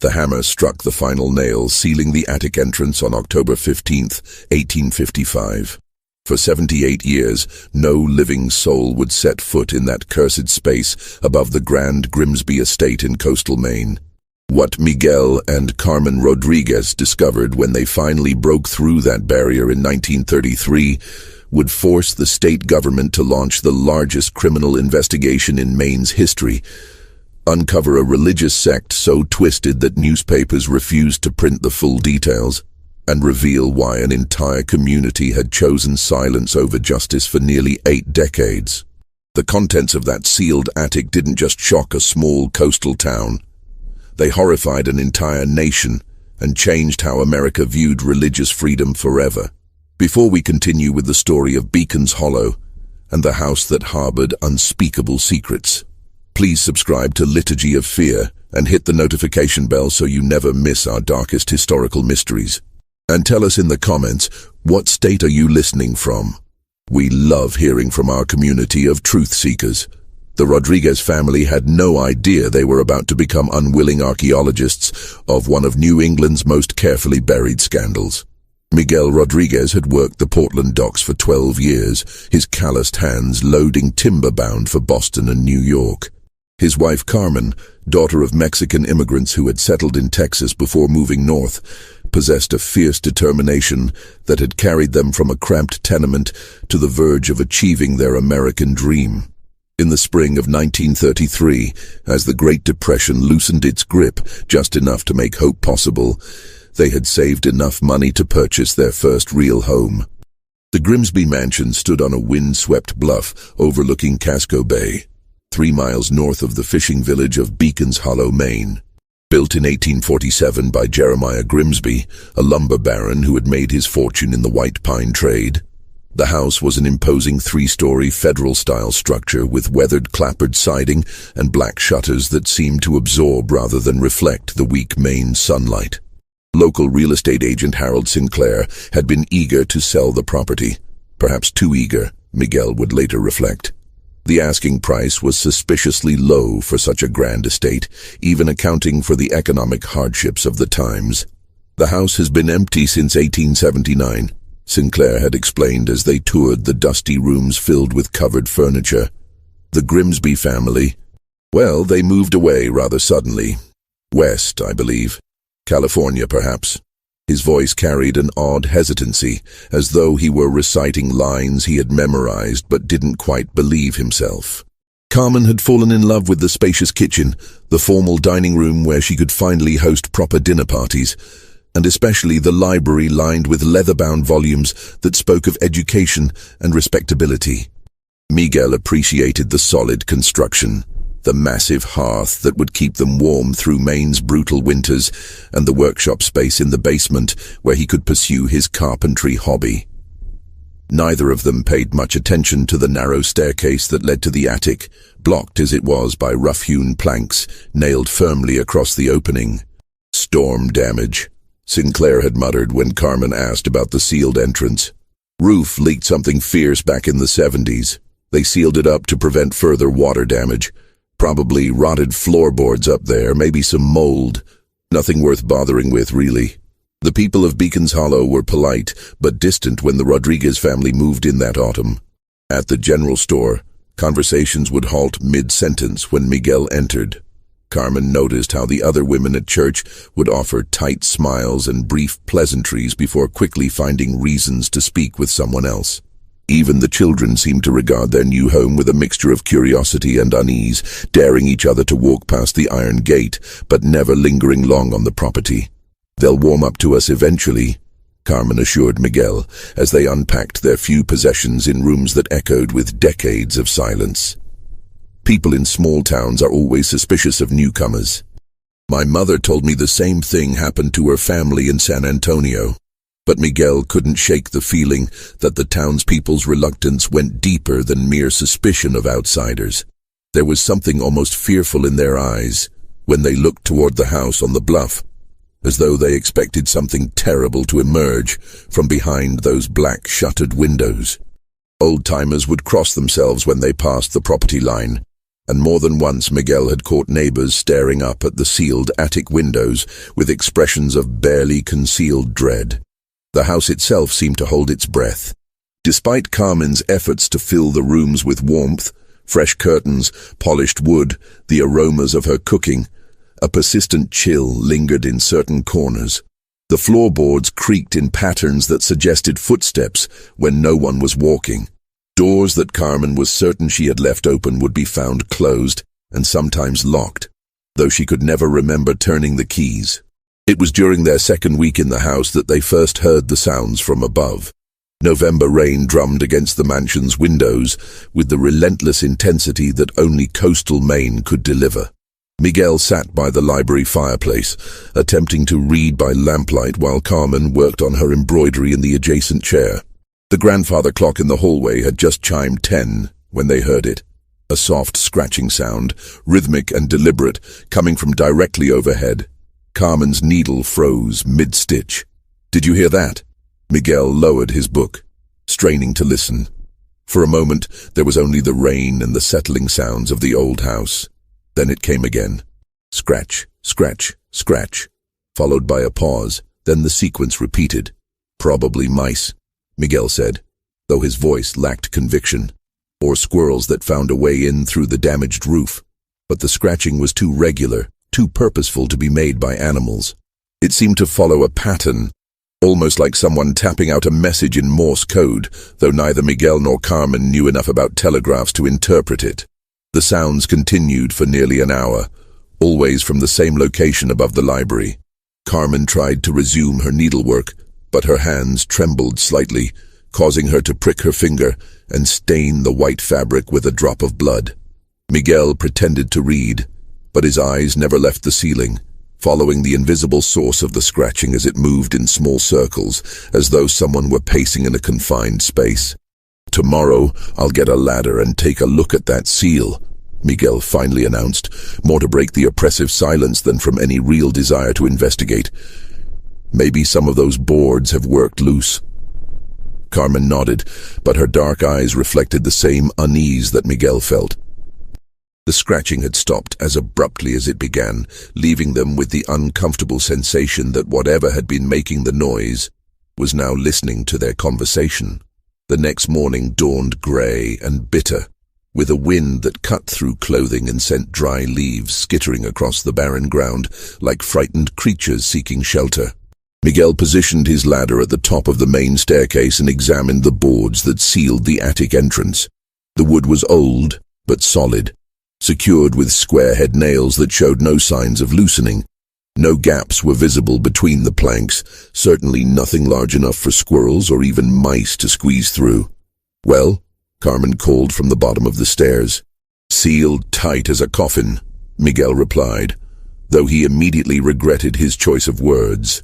The hammer struck the final nail, sealing the attic entrance on October 15th, 1855. For 78 years, no living soul would set foot in that cursed space above the grand Grimsby estate in coastal Maine. What Miguel and Carmen Rodriguez discovered when they finally broke through that barrier in 1933 would force the state government to launch the largest criminal investigation in Maine's history, uncover a religious sect so twisted that newspapers refused to print the full details, and reveal why an entire community had chosen silence over justice for nearly 8 decades. The contents of that sealed attic didn't just shock a small coastal town. They horrified an entire nation and changed how America viewed religious freedom forever. Before we continue with the story of Beacon's Hollow and the house that harbored unspeakable secrets, please subscribe to Liturgy of Fear and hit the notification bell so you never miss our darkest historical mysteries. And tell us in the comments, what state are you listening from? We love hearing from our community of truth seekers. The Rodriguez family had no idea they were about to become unwilling archaeologists of one of New England's most carefully buried scandals. Miguel Rodriguez had worked the Portland docks for 12 years, his calloused hands loading timber bound for Boston and New York. His wife Carmen, daughter of Mexican immigrants who had settled in Texas before moving north, possessed a fierce determination that had carried them from a cramped tenement to the verge of achieving their American dream. In the spring of 1933, as the Great Depression loosened its grip just enough to make hope possible, they had saved enough money to purchase their first real home. The Grimsby mansion stood on a wind-swept bluff overlooking Casco Bay, 3 miles north of the fishing village of Beacon's Hollow, Maine. Built in 1847 by Jeremiah Grimsby, a lumber baron who had made his fortune in the white pine trade, the house was an imposing 3-story federal-style structure with weathered clapboard siding and black shutters that seemed to absorb rather than reflect the weak Maine sunlight. Local real estate agent Harold Sinclair had been eager to sell the property, perhaps too eager, Miguel would later reflect. The asking price was suspiciously low for such a grand estate, even accounting for the economic hardships of the times. The house has been empty since 1879, Sinclair had explained as they toured the dusty rooms filled with covered furniture. The Grimsby family, well, they moved away rather suddenly. West, I believe. California, perhaps. His voice carried an odd hesitancy, as though he were reciting lines he had memorized but didn't quite believe himself. Carmen had fallen in love with the spacious kitchen, the formal dining room where she could finally host proper dinner parties, and especially the library lined with leather-bound volumes that spoke of education and respectability. Miguel appreciated the solid construction, the massive hearth that would keep them warm through Maine's brutal winters, and the workshop space in the basement where he could pursue his carpentry hobby. Neither of them paid much attention to the narrow staircase that led to the attic, blocked as it was by rough-hewn planks nailed firmly across the opening. Storm damage, Sinclair had muttered when Carmen asked about the sealed entrance. Roof leaked something fierce back in the 70s. They sealed it up to prevent further water damage. Probably rotted floorboards up there, maybe some mold. Nothing worth bothering with, really. The people of Beacon's Hollow were polite, but distant when the Rodriguez family moved in that autumn. At the general store, conversations would halt mid-sentence when Miguel entered. Carmen noticed how the other women at church would offer tight smiles and brief pleasantries before quickly finding reasons to speak with someone else. Even the children seemed to regard their new home with a mixture of curiosity and unease, daring each other to walk past the iron gate, but never lingering long on the property. "They'll warm up to us eventually," Carmen assured Miguel, as they unpacked their few possessions in rooms that echoed with decades of silence. People in small towns are always suspicious of newcomers. My mother told me the same thing happened to her family in San Antonio. But Miguel couldn't shake the feeling that the townspeople's reluctance went deeper than mere suspicion of outsiders. There was something almost fearful in their eyes when they looked toward the house on the bluff, as though they expected something terrible to emerge from behind those black shuttered windows. Old-timers would cross themselves when they passed the property line, and more than once Miguel had caught neighbors staring up at the sealed attic windows with expressions of barely concealed dread. The house itself seemed to hold its breath. Despite Carmen's efforts to fill the rooms with warmth, fresh curtains, polished wood, the aromas of her cooking, a persistent chill lingered in certain corners. The floorboards creaked in patterns that suggested footsteps when no one was walking. Doors that Carmen was certain she had left open would be found closed and sometimes locked, though she could never remember turning the keys. It was during their second week in the house that they first heard the sounds from above. November rain drummed against the mansion's windows with the relentless intensity that only coastal Maine could deliver. Miguel sat by the library fireplace, attempting to read by lamplight while Carmen worked on her embroidery in the adjacent chair. The grandfather clock in the hallway had just chimed 10 when they heard it. A soft scratching sound, rhythmic and deliberate, coming from directly overhead. Carmen's needle froze mid-stitch. "Did you hear that?" Miguel lowered his book, straining to listen. For a moment, there was only the rain and the settling sounds of the old house. Then it came again. Scratch, scratch, scratch, followed by a pause. Then the sequence repeated. "Probably mice," Miguel said, though his voice lacked conviction. "Or squirrels that found a way in through the damaged roof." But the scratching was too regular, too purposeful to be made by animals. It seemed to follow a pattern, almost like someone tapping out a message in Morse code, though neither Miguel nor Carmen knew enough about telegraphs to interpret it. The sounds continued for nearly an hour, always from the same location above the library. Carmen tried to resume her needlework, but her hands trembled slightly, causing her to prick her finger and stain the white fabric with a drop of blood. Miguel pretended to read, but his eyes never left the ceiling, following the invisible source of the scratching as it moved in small circles, as though someone were pacing in a confined space. "Tomorrow, I'll get a ladder and take a look at that seal," Miguel finally announced, more to break the oppressive silence than from any real desire to investigate. "Maybe some of those boards have worked loose." Carmen nodded, but her dark eyes reflected the same unease that Miguel felt. The scratching had stopped as abruptly as it began, leaving them with the uncomfortable sensation that whatever had been making the noise was now listening to their conversation. The next morning dawned grey and bitter, with a wind that cut through clothing and sent dry leaves skittering across the barren ground like frightened creatures seeking shelter. Miguel positioned his ladder at the top of the main staircase and examined the boards that sealed the attic entrance. The wood was old, but solid, secured with square-head nails that showed no signs of loosening. No gaps were visible between the planks, certainly nothing large enough for squirrels or even mice to squeeze through. "Well?" Carmen called from the bottom of the stairs. "Sealed tight as a coffin," Miguel replied, though he immediately regretted his choice of words.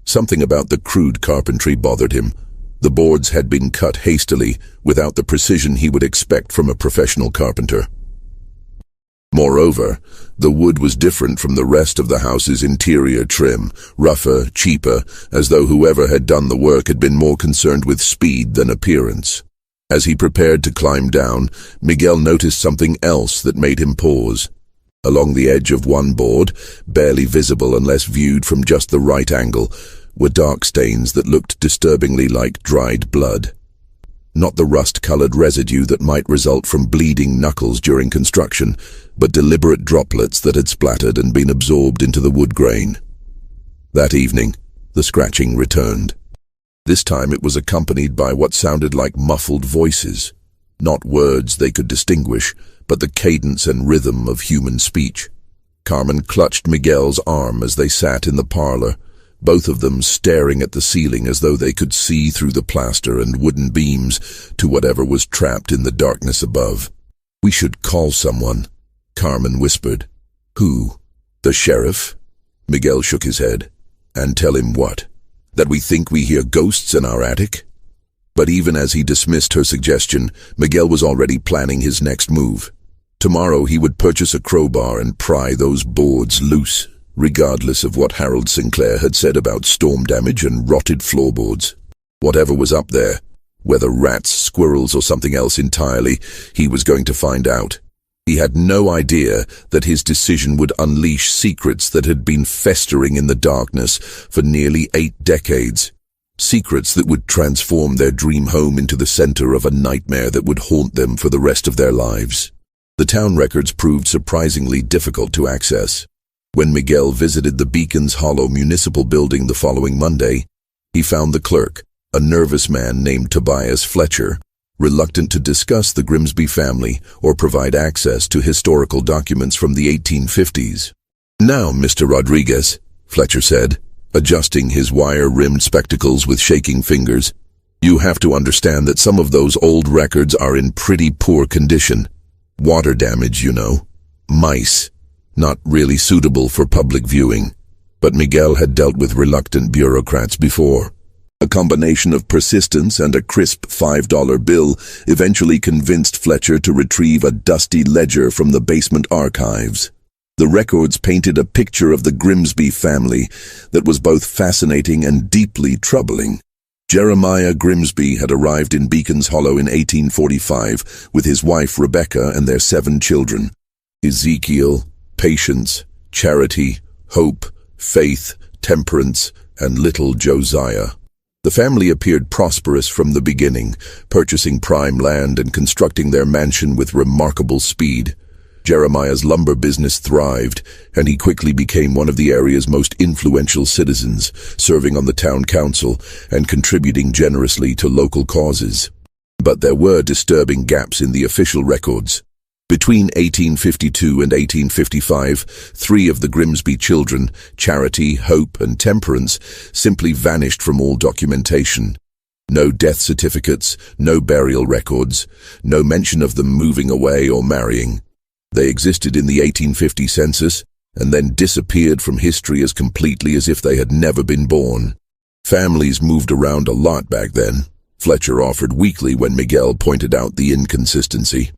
Something about the crude carpentry bothered him. The boards had been cut hastily, without the precision he would expect from a professional carpenter. Moreover, the wood was different from the rest of the house's interior trim, rougher, cheaper, as though whoever had done the work had been more concerned with speed than appearance. As he prepared to climb down, Miguel noticed something else that made him pause. Along the edge of one board, barely visible unless viewed from just the right angle, were dark stains that looked disturbingly like dried blood. Not the rust-colored residue that might result from bleeding knuckles during construction, but deliberate droplets that had splattered and been absorbed into the wood grain. That evening, the scratching returned. This time it was accompanied by what sounded like muffled voices, not words they could distinguish, but the cadence and rhythm of human speech. Carmen clutched Miguel's arm as they sat in the parlor, both of them staring at the ceiling as though they could see through the plaster and wooden beams to whatever was trapped in the darkness above. "We should call someone," Carmen whispered. "Who? The sheriff?" Miguel shook his head. "And tell him what? That we think we hear ghosts in our attic?" But even as he dismissed her suggestion, Miguel was already planning his next move. Tomorrow he would purchase a crowbar and pry those boards loose, regardless of what Harold Sinclair had said about storm damage and rotted floorboards. Whatever was up there, whether rats, squirrels, or something else entirely, he was going to find out. He had no idea that his decision would unleash secrets that had been festering in the darkness for nearly 8 decades. Secrets that would transform their dream home into the center of a nightmare that would haunt them for the rest of their lives. The town records proved surprisingly difficult to access. When Miguel visited the Beacons Hollow Municipal Building the following Monday, he found the clerk, a nervous man named Tobias Fletcher, reluctant to discuss the Grimsby family or provide access to historical documents from the 1850s. "Now, Mr. Rodriguez," Fletcher said, adjusting his wire-rimmed spectacles with shaking fingers, "you have to understand that some of those old records are in pretty poor condition. Water damage, you know. Mice. Not really suitable for public viewing." But Miguel had dealt with reluctant bureaucrats before. A combination of persistence and a crisp $5 bill eventually convinced Fletcher to retrieve a dusty ledger from the basement archives. The records painted a picture of the Grimsby family that was both fascinating and deeply troubling. Jeremiah Grimsby had arrived in Beacons Hollow in 1845 with his wife Rebecca and their 7 children. Ezekiel, Patience, Charity, Hope, Faith, Temperance, and little Josiah. The family appeared prosperous from the beginning, purchasing prime land and constructing their mansion with remarkable speed. Jeremiah's lumber business thrived, and he quickly became one of the area's most influential citizens, serving on the town council and contributing generously to local causes. But there were disturbing gaps in the official records. Between 1852 and 1855, 3 of the Grimsby children, Charity, Hope, and Temperance, simply vanished from all documentation. No death certificates, no burial records, no mention of them moving away or marrying. They existed in the 1850 census and then disappeared from history as completely as if they had never been born. Families moved around a lot back then. Fletcher offered weakly when Miguel pointed out the inconsistency.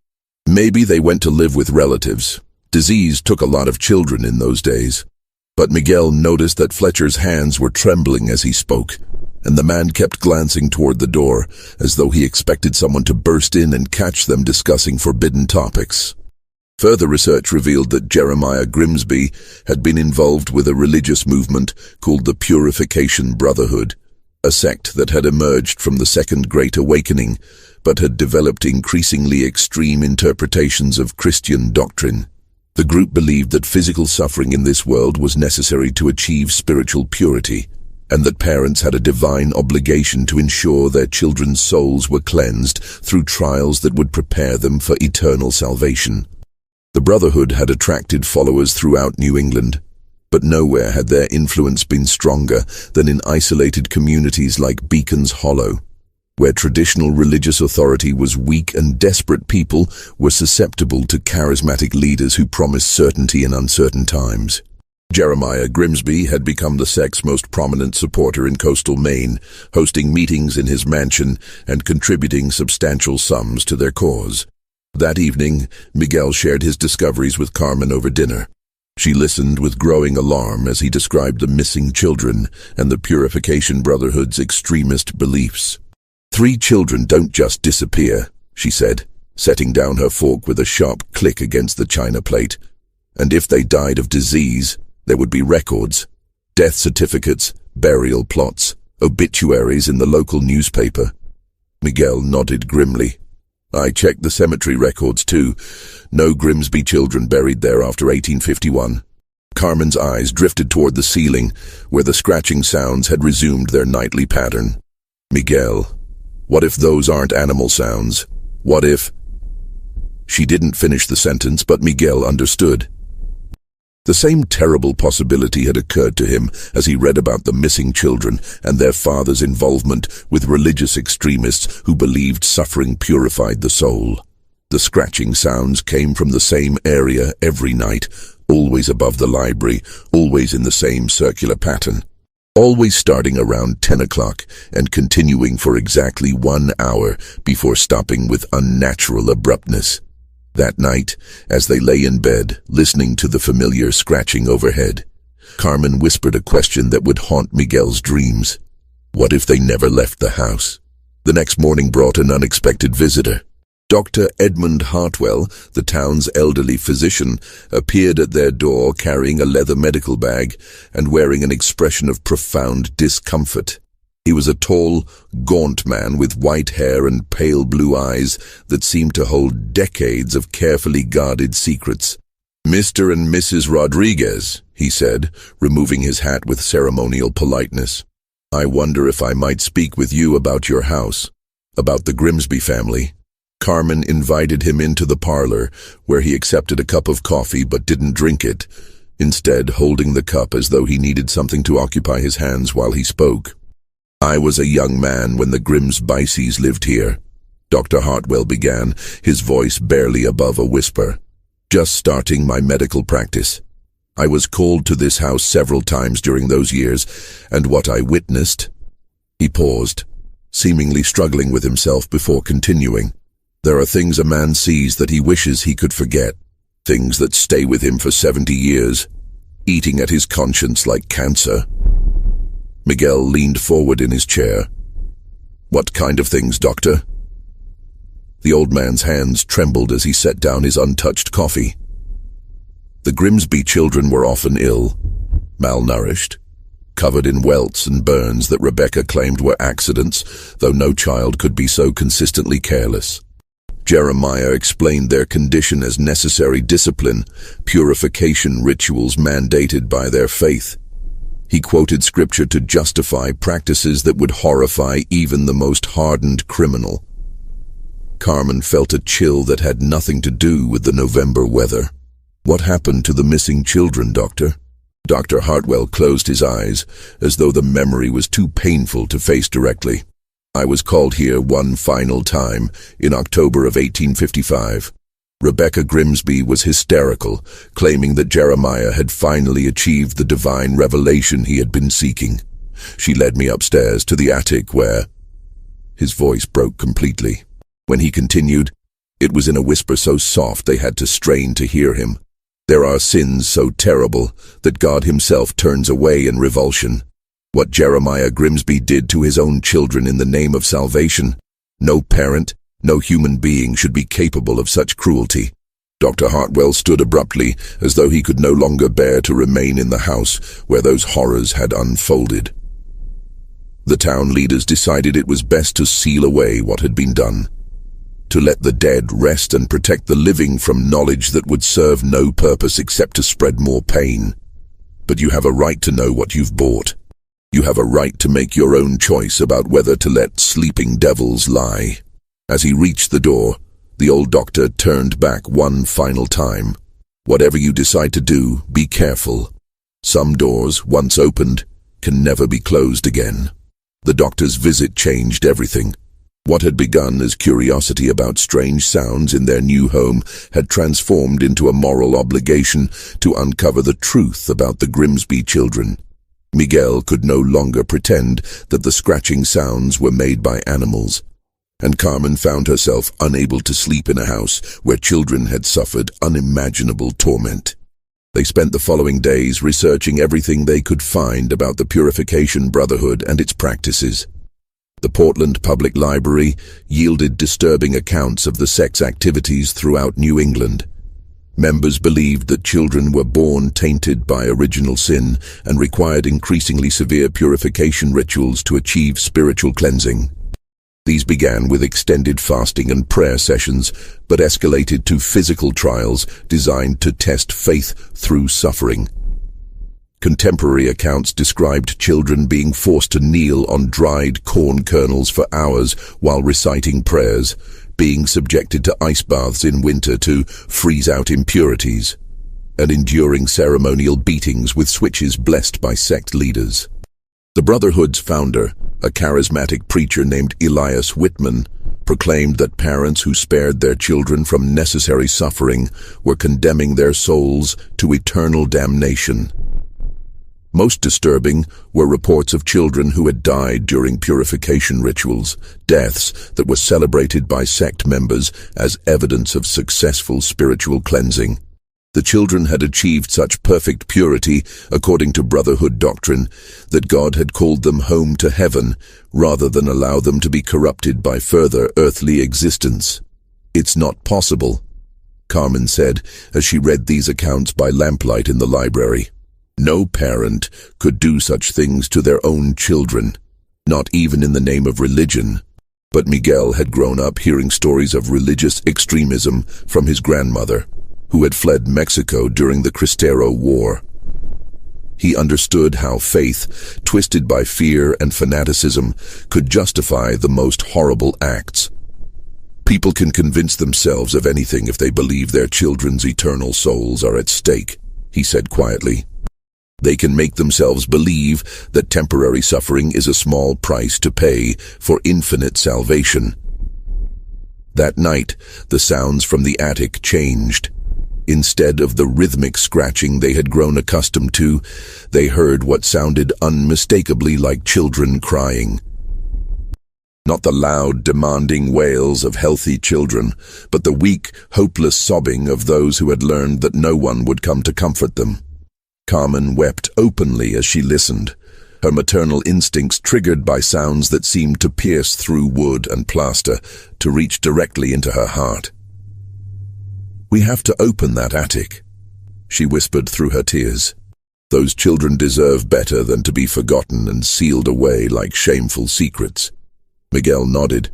Maybe they went to live with relatives. Disease took a lot of children in those days. But Miguel noticed that Fletcher's hands were trembling as he spoke, and the man kept glancing toward the door, as though he expected someone to burst in and catch them discussing forbidden topics. Further research revealed that Jeremiah Grimsby had been involved with a religious movement called the Purification Brotherhood, a sect that had emerged from the Second Great Awakening, but had developed increasingly extreme interpretations of Christian doctrine. The group believed that physical suffering in this world was necessary to achieve spiritual purity, and that parents had a divine obligation to ensure their children's souls were cleansed through trials that would prepare them for eternal salvation. The Brotherhood had attracted followers throughout New England, but nowhere had their influence been stronger than in isolated communities like Beacons Hollow. Where traditional religious authority was weak and desperate people were susceptible to charismatic leaders who promised certainty in uncertain times. Jeremiah Grimsby had become the sect's most prominent supporter in coastal Maine, hosting meetings in his mansion and contributing substantial sums to their cause. That evening, Miguel shared his discoveries with Carmen over dinner. She listened with growing alarm as he described the missing children and the Purification Brotherhood's extremist beliefs. 3 children don't just disappear, she said, setting down her fork with a sharp click against the china plate. And if they died of disease, there would be records, death certificates, burial plots, obituaries in the local newspaper. Miguel nodded grimly. I checked the cemetery records too. No Grimsby children buried there after 1851. Carmen's eyes drifted toward the ceiling, where the scratching sounds had resumed their nightly pattern. Miguel, what if those aren't animal sounds? What if... She didn't finish the sentence, but Miguel understood. The same terrible possibility had occurred to him as he read about the missing children and their father's involvement with religious extremists who believed suffering purified the soul. The scratching sounds came from the same area every night, always above the library, always in the same circular pattern. Always starting around 10 o'clock and continuing for exactly 1 hour before stopping with unnatural abruptness. That night, as they lay in bed, listening to the familiar scratching overhead, Carmen whispered a question that would haunt Miguel's dreams. What if they never left the house? The next morning brought an unexpected visitor. Dr. Edmund Hartwell, the town's elderly physician, appeared at their door carrying a leather medical bag and wearing an expression of profound discomfort. He was a tall, gaunt man with white hair and pale blue eyes that seemed to hold decades of carefully guarded secrets. "Mr. and Mrs. Rodriguez," he said, removing his hat with ceremonial politeness. "I wonder if I might speak with you about your house, about the Grimsby family." Carmen invited him into the parlor, where he accepted a cup of coffee but didn't drink it, instead holding the cup as though he needed something to occupy his hands while he spoke. "I was a young man when the Grimsbys lived here," Dr. Hartwell began, his voice barely above a whisper. "Just starting my medical practice. I was called to this house several times during those years, and what I witnessed—" He paused, seemingly struggling with himself before continuing. "There are things a man sees that he wishes he could forget, things that stay with him for 70 years, eating at his conscience like cancer." Miguel leaned forward in his chair. "What kind of things, doctor?" The old man's hands trembled as he set down his untouched coffee. The Grimsby children were often ill, malnourished, covered in welts and burns that Rebecca claimed were accidents, though no child could be so consistently careless. Jeremiah explained their condition as necessary discipline, purification rituals mandated by their faith. He quoted scripture to justify practices that would horrify even the most hardened criminal. Carmen felt a chill that had nothing to do with the November weather. "What happened to the missing children, Doctor?" Dr. Hartwell closed his eyes, as though the memory was too painful to face directly. "I was called here one final time, in October of 1855. Rebecca Grimsby was hysterical, claiming that Jeremiah had finally achieved the divine revelation he had been seeking. She led me upstairs to the attic where—" His voice broke completely. When he continued, it was in a whisper so soft they had to strain to hear him. "There are sins so terrible that God himself turns away in revulsion. What Jeremiah Grimsby did to his own children in the name of salvation, no parent, no human being should be capable of such cruelty." Dr. Hartwell stood abruptly, as though he could no longer bear to remain in the house where those horrors had unfolded. The town leaders decided it was best to seal away what had been done, to let the dead rest and protect the living from knowledge that would serve no purpose except to spread more pain. "But you have a right to know what you've bought. You have a right to make your own choice about whether to let sleeping devils lie." As he reached the door, the old doctor turned back one final time. "Whatever you decide to do, be careful. Some doors, once opened, can never be closed again." The doctor's visit changed everything. What had begun as curiosity about strange sounds in their new home had transformed into a moral obligation to uncover the truth about the Grimsby children. Miguel could no longer pretend that the scratching sounds were made by animals, and Carmen found herself unable to sleep in a house where children had suffered unimaginable torment. They spent the following days researching everything they could find about the Purification Brotherhood and its practices. The Portland Public Library yielded disturbing accounts of the sect's activities throughout New England. Members believed that children were born tainted by original sin and required increasingly severe purification rituals to achieve spiritual cleansing. These began with extended fasting and prayer sessions, but escalated to physical trials designed to test faith through suffering. Contemporary accounts described children being forced to kneel on dried corn kernels for hours while reciting prayers, being subjected to ice baths in winter to freeze out impurities, and enduring ceremonial beatings with switches blessed by sect leaders. The Brotherhood's founder, a charismatic preacher named Elias Whitman, proclaimed that parents who spared their children from necessary suffering were condemning their souls to eternal damnation. Most disturbing were reports of children who had died during purification rituals, deaths that were celebrated by sect members as evidence of successful spiritual cleansing. The children had achieved such perfect purity, according to Brotherhood doctrine, that God had called them home to heaven, rather than allow them to be corrupted by further earthly existence. "It's not possible," Carmen said as she read these accounts by lamplight in the library. No parent could do such things to their own children, not even in the name of religion. But Miguel had grown up hearing stories of religious extremism from his grandmother, who had fled Mexico during the Cristero War. He understood how faith, twisted by fear and fanaticism, could justify the most horrible acts. People can convince themselves of anything if they believe their children's eternal souls are at stake, he said quietly. They can make themselves believe that temporary suffering is a small price to pay for infinite salvation. That night, the sounds from the attic changed. Instead of the rhythmic scratching they had grown accustomed to, they heard what sounded unmistakably like children crying. Not the loud, demanding wails of healthy children, but the weak, hopeless sobbing of those who had learned that no one would come to comfort them. Carmen wept openly as she listened, her maternal instincts triggered by sounds that seemed to pierce through wood and plaster to reach directly into her heart. "We have to open that attic," she whispered through her tears. "Those children deserve better than to be forgotten and sealed away like shameful secrets." Miguel nodded,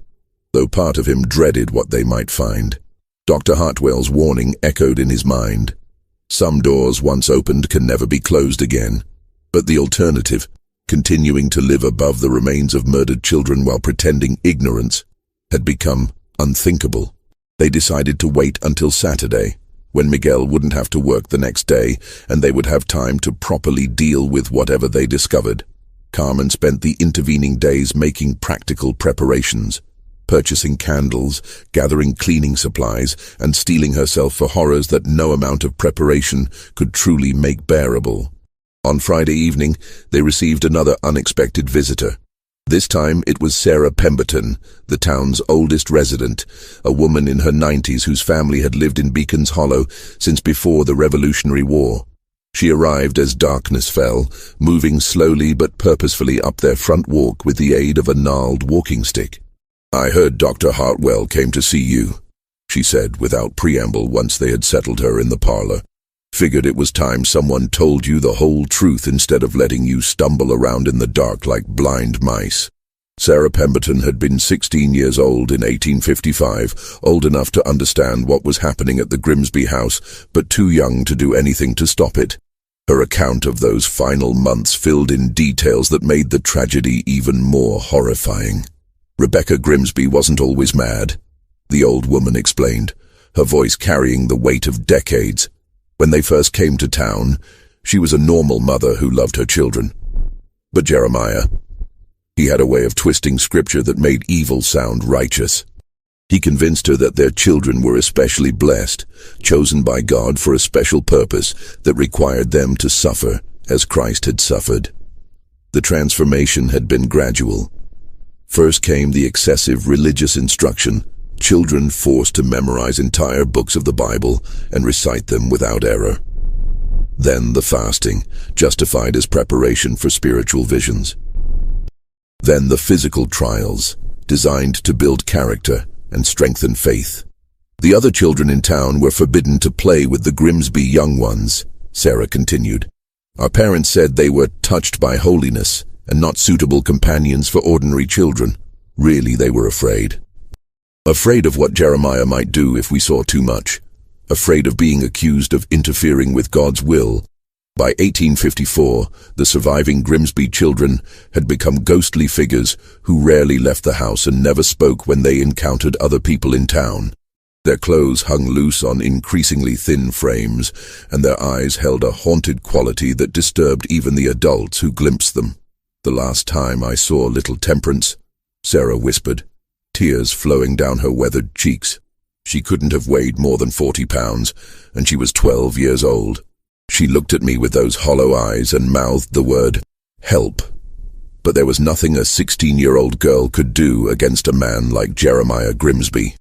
though part of him dreaded what they might find. Dr. Hartwell's warning echoed in his mind. Some doors once opened can never be closed again, but the alternative, continuing to live above the remains of murdered children while pretending ignorance, had become unthinkable. They decided to wait until Saturday, when Miguel wouldn't have to work the next day, and they would have time to properly deal with whatever they discovered. Carmen spent the intervening days making practical preparations, purchasing candles, gathering cleaning supplies, and steeling herself for horrors that no amount of preparation could truly make bearable. On Friday evening, they received another unexpected visitor. This time it was Sarah Pemberton, the town's oldest resident, a woman in her 90s whose family had lived in Beacon's Hollow since before the Revolutionary War. She arrived as darkness fell, moving slowly but purposefully up their front walk with the aid of a gnarled walking stick. "I heard Dr. Hartwell came to see you," she said without preamble once they had settled her in the parlor. "Figured it was time someone told you the whole truth instead of letting you stumble around in the dark like blind mice." Sarah Pemberton had been 16 years old in 1855, old enough to understand what was happening at the Grimsby house, but too young to do anything to stop it. Her account of those final months filled in details that made the tragedy even more horrifying. Rebecca Grimsby wasn't always mad, the old woman explained, her voice carrying the weight of decades. When they first came to town, she was a normal mother who loved her children. But Jeremiah, he had a way of twisting scripture that made evil sound righteous. He convinced her that their children were especially blessed, chosen by God for a special purpose that required them to suffer as Christ had suffered. The transformation had been gradual. First came the excessive religious instruction, children forced to memorize entire books of the Bible and recite them without error. Then the fasting, justified as preparation for spiritual visions. Then the physical trials, designed to build character and strengthen faith. The other children in town were forbidden to play with the Grimsby young ones, Sarah continued. Our parents said they were touched by holiness and not suitable companions for ordinary children. Really, they were afraid. Afraid of what Jeremiah might do if we saw too much. Afraid of being accused of interfering with God's will. By 1854, the surviving Grimsby children had become ghostly figures who rarely left the house and never spoke when they encountered other people in town. Their clothes hung loose on increasingly thin frames, and their eyes held a haunted quality that disturbed even the adults who glimpsed them. "The last time I saw little Temperance," Sarah whispered, tears flowing down her weathered cheeks. She couldn't have weighed more than 40 pounds, and she was 12 years old. She looked at me with those hollow eyes and mouthed the word, "Help." But there was nothing a 16-year-old girl could do against a man like Jeremiah Grimsby.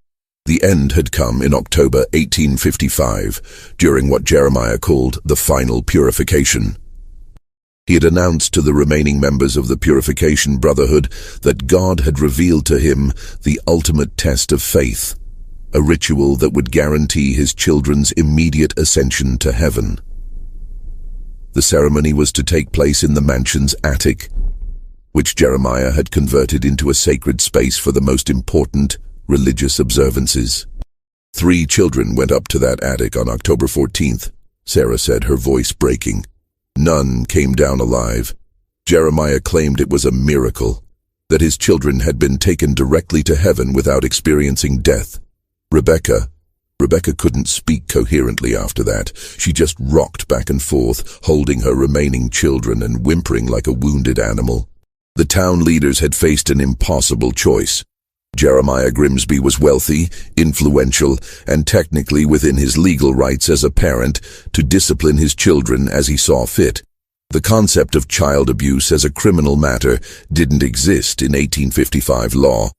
The end had come in October 1855, during what Jeremiah called the final purification. He had announced to the remaining members of the Purification Brotherhood that God had revealed to him the ultimate test of faith, a ritual that would guarantee his children's immediate ascension to heaven. The ceremony was to take place in the mansion's attic, which Jeremiah had converted into a sacred space for the most important religious observances. 3 children went up to that attic on October 14th, Sarah said, her voice breaking. None came down alive. Jeremiah claimed it was a miracle, that his children had been taken directly to heaven without experiencing death. Rebecca couldn't speak coherently after that. She just rocked back and forth, holding her remaining children and whimpering like a wounded animal. The town leaders had faced an impossible choice. Jeremiah Grimsby was wealthy, influential, and technically within his legal rights as a parent to discipline his children as he saw fit. The concept of child abuse as a criminal matter didn't exist in 1855 law.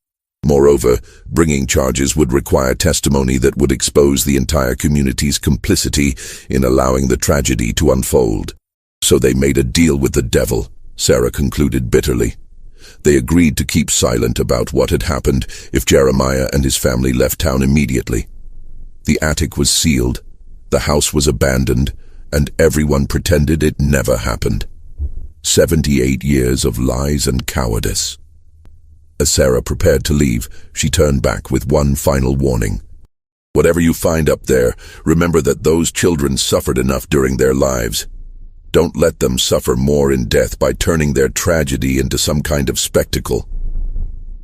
Moreover, bringing charges would require testimony that would expose the entire community's complicity in allowing the tragedy to unfold. So they made a deal with the devil, Sarah concluded bitterly. They agreed to keep silent about what had happened if Jeremiah and his family left town immediately. The attic was sealed, the house was abandoned, and everyone pretended it never happened. 78 years of lies and cowardice. As Sarah prepared to leave, she turned back with one final warning. Whatever you find up there, remember that those children suffered enough during their lives. Don't let them suffer more in death by turning their tragedy into some kind of spectacle.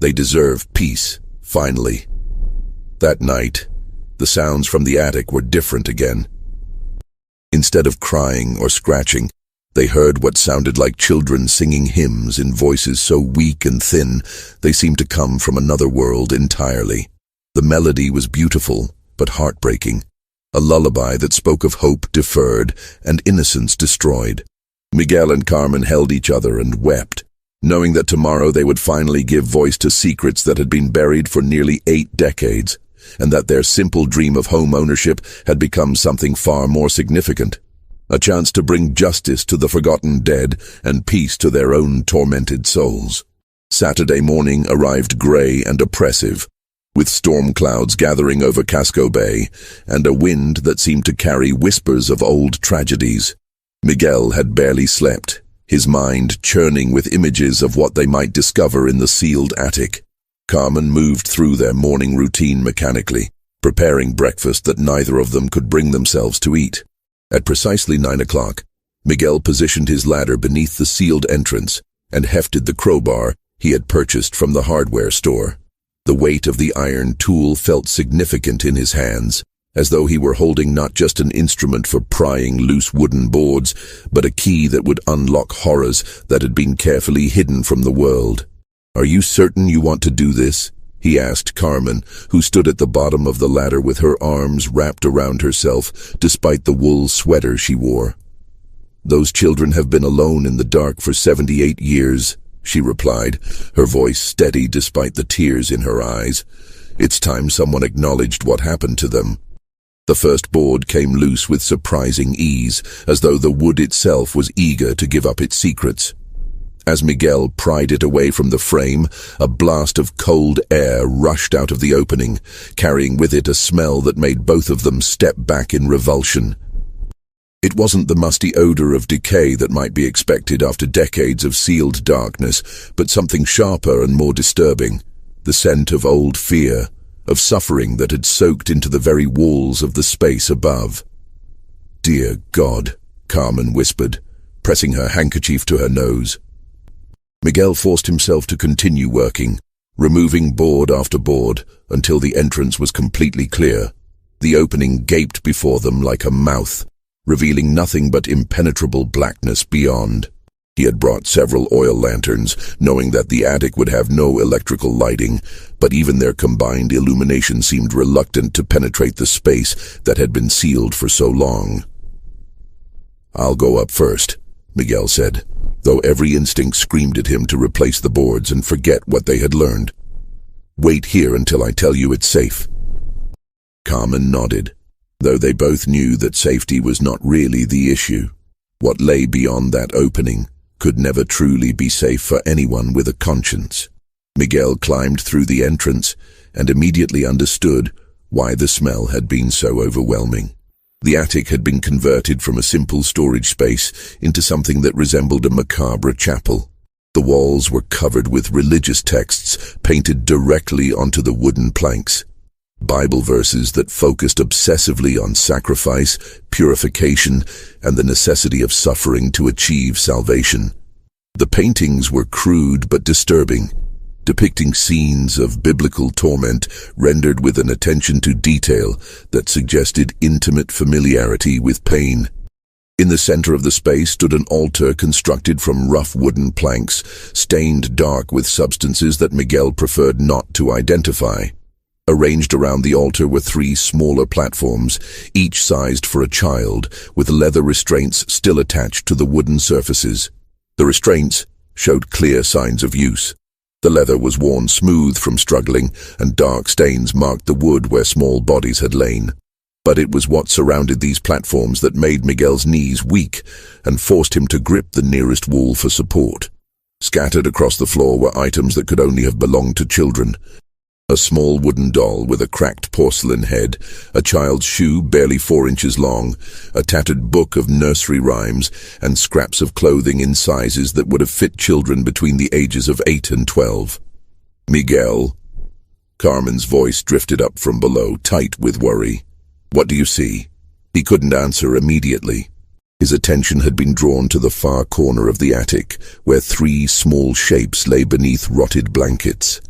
They deserve peace, finally. That night, the sounds from the attic were different again. Instead of crying or scratching, they heard what sounded like children singing hymns in voices so weak and thin they seemed to come from another world entirely. The melody was beautiful, but heartbreaking. A lullaby that spoke of hope deferred and innocence destroyed. Miguel and Carmen held each other and wept, knowing that tomorrow they would finally give voice to secrets that had been buried for nearly 8 decades, and that their simple dream of home ownership had become something far more significant. A chance to bring justice to the forgotten dead and peace to their own tormented souls. Saturday morning arrived gray and oppressive, with storm clouds gathering over Casco Bay and a wind that seemed to carry whispers of old tragedies. Miguel had barely slept, his mind churning with images of what they might discover in the sealed attic. Carmen moved through their morning routine mechanically, preparing breakfast that neither of them could bring themselves to eat. At precisely 9 o'clock, Miguel positioned his ladder beneath the sealed entrance and hefted the crowbar he had purchased from the hardware store. The weight of the iron tool felt significant in his hands, as though he were holding not just an instrument for prying loose wooden boards, but a key that would unlock horrors that had been carefully hidden from the world. "Are you certain you want to do this?" he asked Carmen, who stood at the bottom of the ladder with her arms wrapped around herself, despite the wool sweater she wore. "Those children have been alone in the dark for 78 years, she replied, her voice steady despite the tears in her eyes. It's time someone acknowledged what happened to them. The first board came loose with surprising ease, as though the wood itself was eager to give up its secrets. As Miguel pried it away from the frame, a blast of cold air rushed out of the opening, carrying with it a smell that made both of them step back in revulsion. It wasn't the musty odor of decay that might be expected after decades of sealed darkness, but something sharper and more disturbing, the scent of old fear, of suffering that had soaked into the very walls of the space above. "Dear God," Carmen whispered, pressing her handkerchief to her nose. Miguel forced himself to continue working, removing board after board until the entrance was completely clear. The opening gaped before them like a mouth, revealing nothing but impenetrable blackness beyond. He had brought several oil lanterns, knowing that the attic would have no electrical lighting, but even their combined illumination seemed reluctant to penetrate the space that had been sealed for so long. "I'll go up first," Miguel said, though every instinct screamed at him to replace the boards and forget what they had learned. "Wait here until I tell you it's safe." Carmen nodded, though they both knew that safety was not really the issue. What lay beyond that opening could never truly be safe for anyone with a conscience. Miguel climbed through the entrance and immediately understood why the smell had been so overwhelming. The attic had been converted from a simple storage space into something that resembled a macabre chapel. The walls were covered with religious texts painted directly onto the wooden planks. Bible verses that focused obsessively on sacrifice, purification, and the necessity of suffering to achieve salvation. The paintings were crude but disturbing, depicting scenes of biblical torment rendered with an attention to detail that suggested intimate familiarity with pain. In the center of the space stood an altar constructed from rough wooden planks, stained dark with substances that Miguel preferred not to identify. Arranged around the altar were 3 smaller platforms, each sized for a child, with leather restraints still attached to the wooden surfaces. The restraints showed clear signs of use. The leather was worn smooth from struggling, and dark stains marked the wood where small bodies had lain. But it was what surrounded these platforms that made Miguel's knees weak and forced him to grip the nearest wall for support. Scattered across the floor were items that could only have belonged to children. A small wooden doll with a cracked porcelain head, a child's shoe barely 4 inches long, a tattered book of nursery rhymes, and scraps of clothing in sizes that would have fit children between the ages of 8 and 12. "Miguel?" Carmen's voice drifted up from below, tight with worry. "What do you see?" He couldn't answer immediately. His attention had been drawn to the far corner of the attic, where 3 small shapes lay beneath rotted blankets.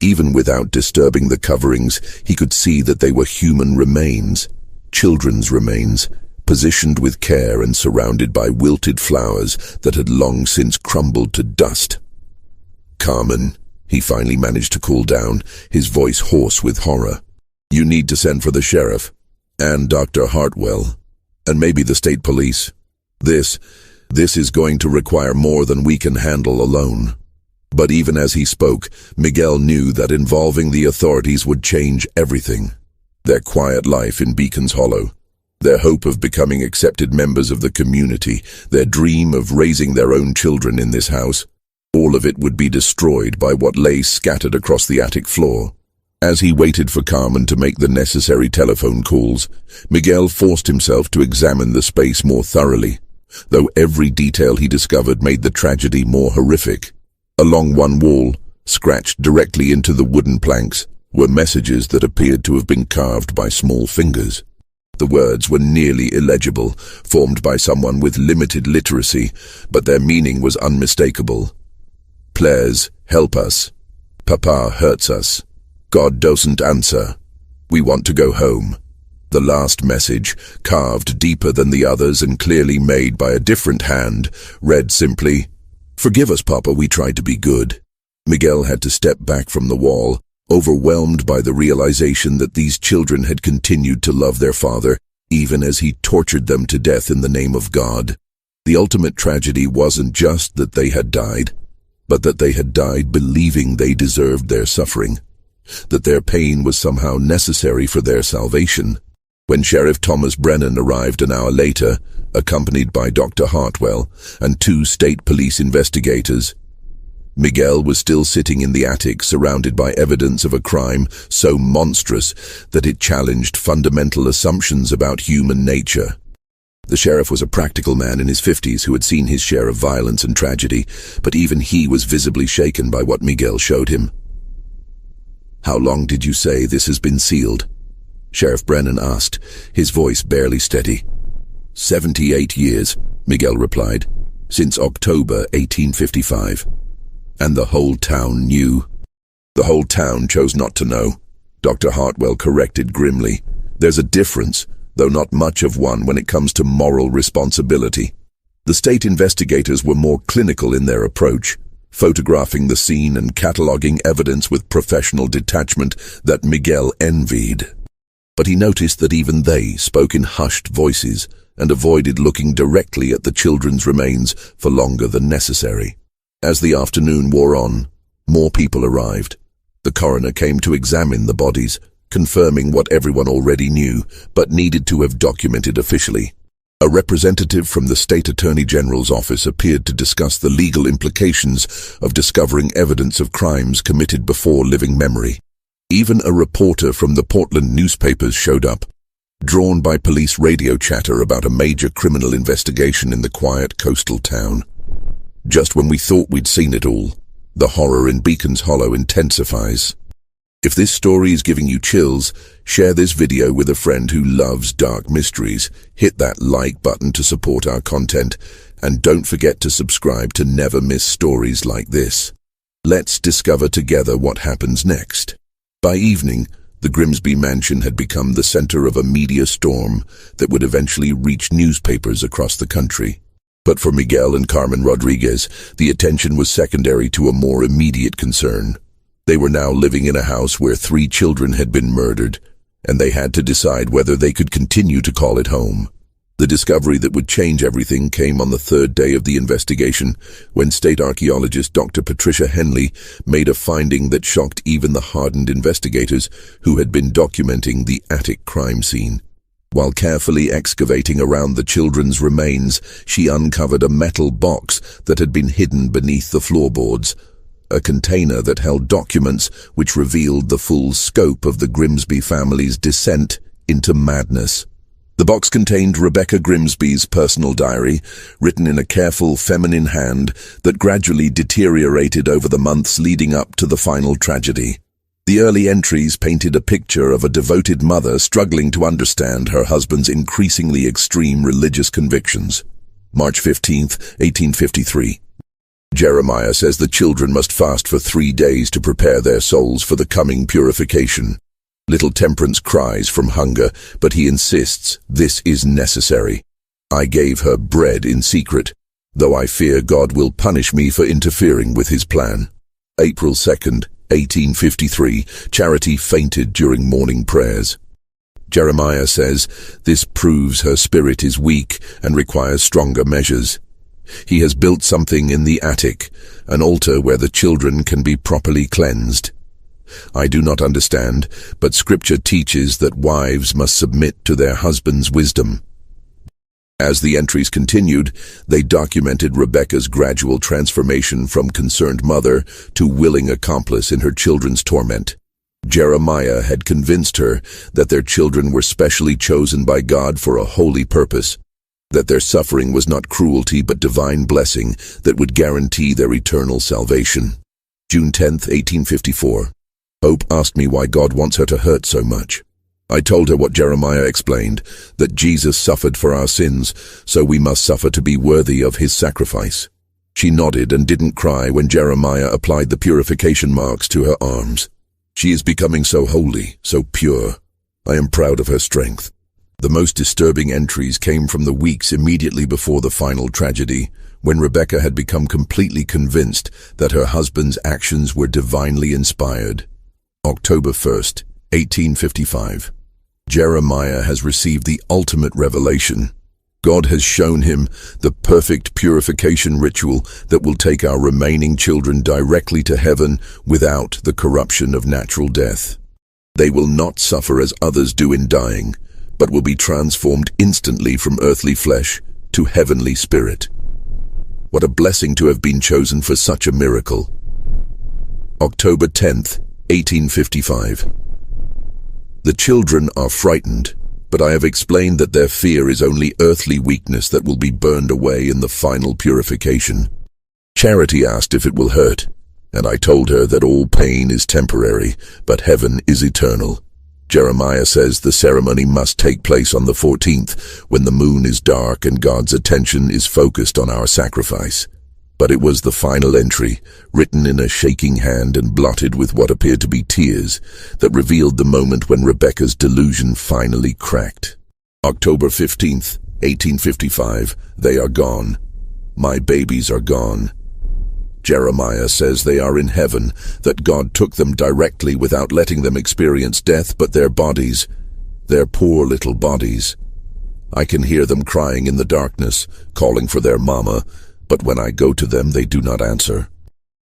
Even without disturbing the coverings, he could see that they were human remains, children's remains, positioned with care and surrounded by wilted flowers that had long since crumbled to dust. "Carmen," he finally managed to cool down, his voice hoarse with horror. "You need to send for the sheriff, and Dr. Hartwell, and maybe the state police. This is going to require more than we can handle alone." But even as he spoke, Miguel knew that involving the authorities would change everything. Their quiet life in Beacon's Hollow, their hope of becoming accepted members of the community, their dream of raising their own children in this house, all of it would be destroyed by what lay scattered across the attic floor. As he waited for Carmen to make the necessary telephone calls, Miguel forced himself to examine the space more thoroughly, though every detail he discovered made the tragedy more horrific. Along one wall, scratched directly into the wooden planks, were messages that appeared to have been carved by small fingers. The words were nearly illegible, formed by someone with limited literacy, but their meaning was unmistakable. "Please, help us. Papa hurts us. God doesn't answer. We want to go home." The last message, carved deeper than the others and clearly made by a different hand, read simply, "Forgive us, Papa, we tried to be good." Miguel had to step back from the wall, overwhelmed by the realization that these children had continued to love their father, even as he tortured them to death in the name of God. The ultimate tragedy wasn't just that they had died, but that they had died believing they deserved their suffering, that their pain was somehow necessary for their salvation. When Sheriff Thomas Brennan arrived an hour later, accompanied by Dr. Hartwell and 2 state police investigators, Miguel was still sitting in the attic surrounded by evidence of a crime so monstrous that it challenged fundamental assumptions about human nature. The sheriff was a practical man in his 50s who had seen his share of violence and tragedy, but even he was visibly shaken by what Miguel showed him. "How long did you say this has been sealed?" Sheriff Brennan asked, his voice barely steady. 78 years, Miguel replied, "since October 1855. And the whole town knew." "The whole town chose not to know," Dr. Hartwell corrected grimly. "There's a difference, though not much of one, when it comes to moral responsibility." The state investigators were more clinical in their approach, photographing the scene and cataloging evidence with professional detachment that Miguel envied. But he noticed that even they spoke in hushed voices and avoided looking directly at the children's remains for longer than necessary. As the afternoon wore on, more people arrived. The coroner came to examine the bodies, confirming what everyone already knew, but needed to have documented officially. A representative from the State Attorney General's office appeared to discuss the legal implications of discovering evidence of crimes committed before living memory. Even a reporter from the Portland newspapers showed up, drawn by police radio chatter about a major criminal investigation in the quiet coastal town. Just when we thought we'd seen it all, the horror in Beacon's Hollow intensifies. If this story is giving you chills, share this video with a friend who loves dark mysteries, hit that like button to support our content, and don't forget to subscribe to never miss stories like this. Let's discover together what happens next. By evening, the Grimsby mansion had become the center of a media storm that would eventually reach newspapers across the country. But for Miguel and Carmen Rodriguez, the attention was secondary to a more immediate concern. They were now living in a house where 3 children had been murdered, and they had to decide whether they could continue to call it home. The discovery that would change everything came on the 3rd day of the investigation, when state archaeologist Dr. Patricia Henley made a finding that shocked even the hardened investigators who had been documenting the attic crime scene. While carefully excavating around the children's remains, she uncovered a metal box that had been hidden beneath the floorboards, a container that held documents which revealed the full scope of the Grimsby family's descent into madness. The box contained Rebecca Grimsby's personal diary, written in a careful feminine hand that gradually deteriorated over the months leading up to the final tragedy. The early entries painted a picture of a devoted mother struggling to understand her husband's increasingly extreme religious convictions. March 15, 1853. Jeremiah says the children must fast for 3 days to prepare their souls for the coming purification. Little Temperance cries from hunger, but he insists this is necessary. I gave her bread in secret, though I fear God will punish me for interfering with his plan. April 2nd, 1853, Charity fainted during morning prayers. Jeremiah says this proves her spirit is weak and requires stronger measures. He has built something in the attic, an altar where the children can be properly cleansed. I do not understand, but Scripture teaches that wives must submit to their husband's wisdom. As the entries continued, they documented Rebecca's gradual transformation from concerned mother to willing accomplice in her children's torment. Jeremiah had convinced her that their children were specially chosen by God for a holy purpose, that their suffering was not cruelty but divine blessing that would guarantee their eternal salvation. June 10, 1854. Hope asked me why God wants her to hurt so much. I told her what Jeremiah explained, that Jesus suffered for our sins, so we must suffer to be worthy of his sacrifice. She nodded and didn't cry when Jeremiah applied the purification marks to her arms. She is becoming so holy, so pure. I am proud of her strength. The most disturbing entries came from the weeks immediately before the final tragedy, when Rebecca had become completely convinced that her husband's actions were divinely inspired. October 1st, 1855. Jeremiah has received the ultimate revelation. God has shown him the perfect purification ritual that will take our remaining children directly to heaven without the corruption of natural death. They will not suffer as others do in dying, but will be transformed instantly from earthly flesh to heavenly spirit. What a blessing to have been chosen for such a miracle. October 10th, 1855. The children are frightened, but I have explained that their fear is only earthly weakness that will be burned away in the final purification. Charity asked if it will hurt, and I told her that all pain is temporary, but heaven is eternal. Jeremiah says the ceremony must take place on the 14th, when the moon is dark and God's attention is focused on our sacrifice. But it was the final entry, written in a shaking hand and blotted with what appeared to be tears, that revealed the moment when Rebecca's delusion finally cracked. October 15th, 1855, they are gone. My babies are gone. Jeremiah says they are in heaven, that God took them directly without letting them experience death, but their bodies, their poor little bodies. I can hear them crying in the darkness, calling for their mama, but when I go to them, they do not answer.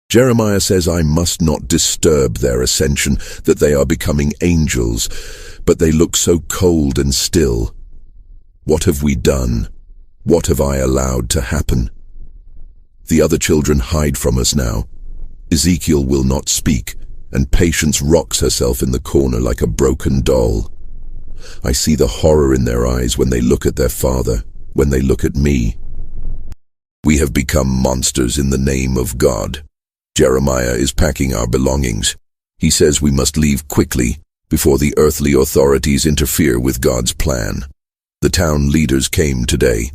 Jeremiah says I must not disturb their ascension, that they are becoming angels, but they look so cold and still. What have we done? What have I allowed to happen? The other children hide from us now. Ezekiel will not speak, and Patience rocks herself in the corner like a broken doll. I see the horror in their eyes when they look at their father, when they look at me. We have become monsters in the name of God. Jeremiah is packing our belongings. He says we must leave quickly before the earthly authorities interfere with God's plan. The town leaders came today,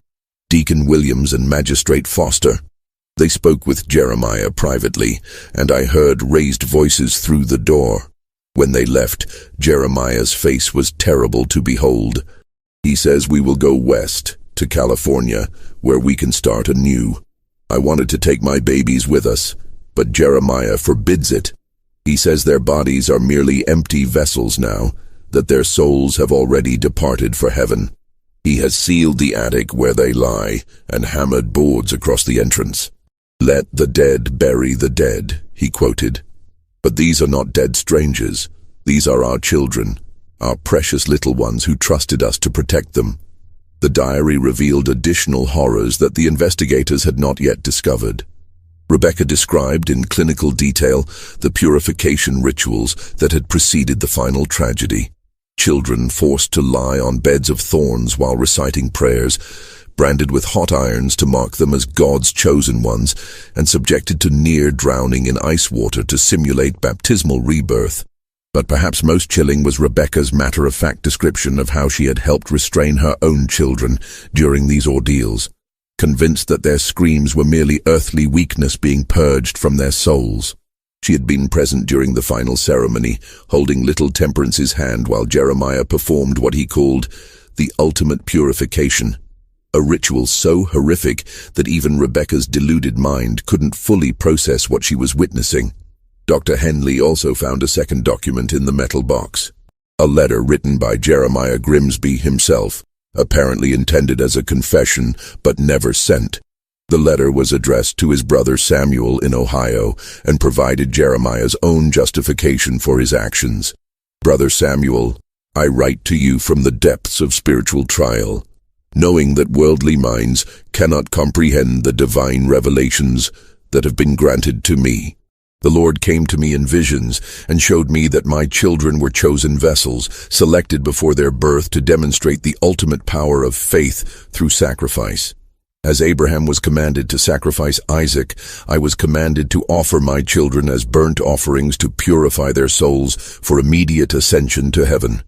Deacon Williams and Magistrate Foster. They spoke with Jeremiah privately, and I heard raised voices through the door. When they left, Jeremiah's face was terrible to behold. He says we will go west to California, where we can start anew. I wanted to take my babies with us, but Jeremiah forbids it. He says their bodies are merely empty vessels now, that their souls have already departed for heaven. He has sealed the attic where they lie and hammered boards across the entrance. "Let the dead bury the dead," he quoted. But these are not dead strangers. These are our children, our precious little ones who trusted us to protect them. The diary revealed additional horrors that the investigators had not yet discovered. Rebecca described in clinical detail the purification rituals that had preceded the final tragedy. Children forced to lie on beds of thorns while reciting prayers, branded with hot irons to mark them as God's chosen ones, and subjected to near drowning in ice water to simulate baptismal rebirth. But perhaps most chilling was Rebecca's matter-of-fact description of how she had helped restrain her own children during these ordeals, convinced that their screams were merely earthly weakness being purged from their souls. She had been present during the final ceremony, holding little Temperance's hand while Jeremiah performed what he called the ultimate purification, a ritual so horrific that even Rebecca's deluded mind couldn't fully process what she was witnessing. Dr. Henley also found a second document in the metal box, a letter written by Jeremiah Grimsby himself, apparently intended as a confession but never sent. The letter was addressed to his brother Samuel in Ohio and provided Jeremiah's own justification for his actions. "Brother Samuel, I write to you from the depths of spiritual trial, knowing that worldly minds cannot comprehend the divine revelations that have been granted to me. The Lord came to me in visions and showed me that my children were chosen vessels, selected before their birth to demonstrate the ultimate power of faith through sacrifice. As Abraham was commanded to sacrifice Isaac, I was commanded to offer my children as burnt offerings to purify their souls for immediate ascension to heaven.